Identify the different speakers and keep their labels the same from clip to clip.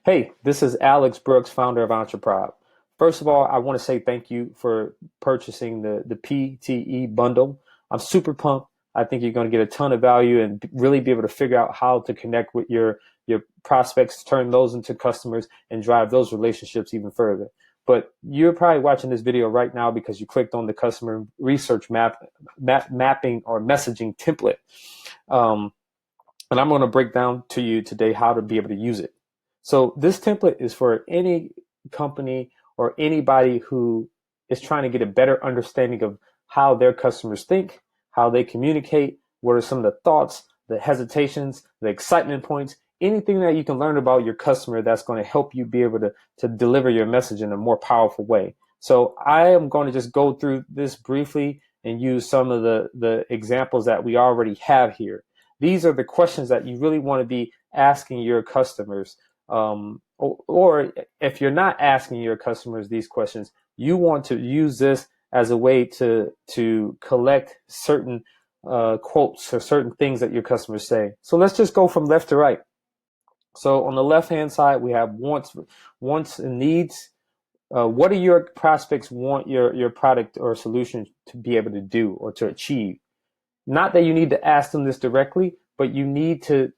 Speaker 1: Hey, this is Alex Brooks, founder of Entreprop. First of all, I want to say thank you for purchasing the PTE bundle. I'm super pumped. I think you're going to get a ton of value and really be able to figure out how to connect with your prospects, turn those into customers, and drive those relationships even further. But you're probably watching this video right now because you clicked on the customer research mapping or messaging template. Um, and I'm going to break down to you today how to be able to use it. So this template is for any company or anybody who is trying to get a better understanding of how their customers think, how they communicate, what are some of the thoughts, the hesitations, the excitement points, anything that you can learn about your customer that's going to help you be able to deliver your message in a more powerful way. So I am going to just go through this briefly and use some of the examples that we already have here. These are the questions that you really want to be asking your customers. Or if you're not asking your customers these questions, you want to use this as a way to collect certain quotes or certain things that your customers say. So let's just go from left to right. So on the left-hand side, we have wants and needs. What do your prospects want your product or solution to be able to do or to achieve? Not that you need to ask them this directly, but you need to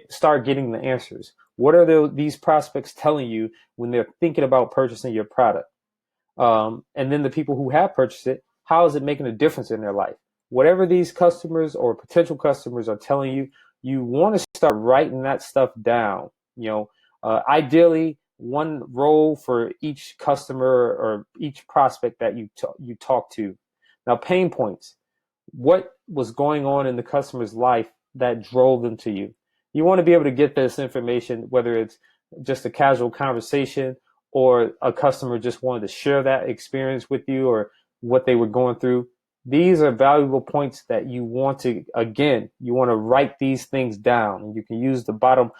Speaker 1: start getting the answers. What are these prospects telling you when they're thinking about purchasing your product? And then the people who have purchased it, how is it making a difference in their life? Whatever these customers or potential customers are telling you, you want to start writing that stuff down. Ideally, one role for each customer or each prospect that you talk to. Now, pain points. What was going on in the customer's life that drove them to you? You want to be able to get this information, whether it's just a casual conversation or a customer just wanted to share that experience with you or what they were going through. These are valuable points that you want to, again, you want to write these things down. And you can use the bottom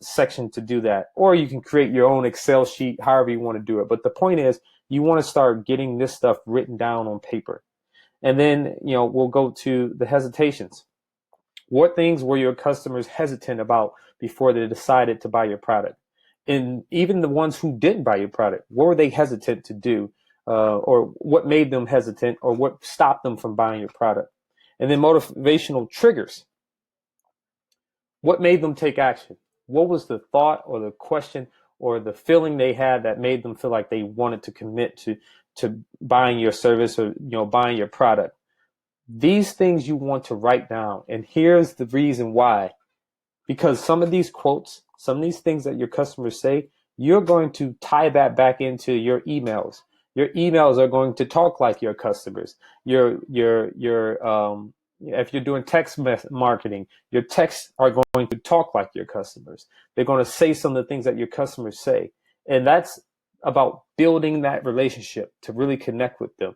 Speaker 1: section to do that. Or you can create your own Excel sheet, however you want to do it. But the point is, you want to start getting this stuff written down on paper. And then, we'll go to the hesitations. What things were your customers hesitant about before they decided to buy your product? And even the ones who didn't buy your product, what were they hesitant to do? Or what made them hesitant, or what stopped them from buying your product? And then motivational triggers. What made them take action? What was the thought or the question or the feeling they had that made them feel like they wanted to commit to buying your service or buying your product? These things you want to write down. And here's the reason why. Because some of these quotes, some of these things that your customers say, you're going to tie that back into your emails. Your emails are going to talk like your customers. If you're doing text marketing, your texts are going to talk like your customers. They're going to say some of the things that your customers say. And that's about building that relationship to really connect with them,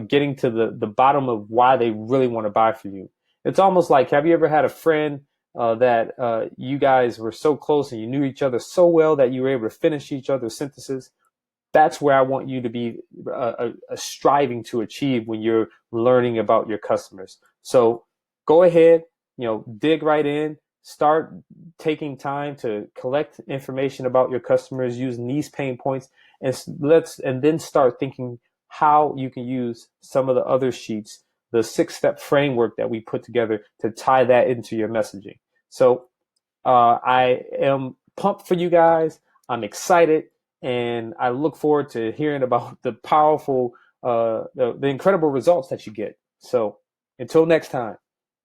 Speaker 1: getting to the bottom of why they really want to buy from you. It's almost like, have you ever had a friend that you guys were so close and you knew each other so well that you were able to finish each other's sentences? That's where I want you to be striving to achieve when you're learning about your customers. So go ahead, dig right in, start taking time to collect information about your customers using these pain points, and then start thinking how you can use some of the other sheets, the 6-step framework that we put together to tie that into your messaging. So I am pumped for you guys. I'm excited, and I look forward to hearing about the powerful, the incredible results that you get. So until next time.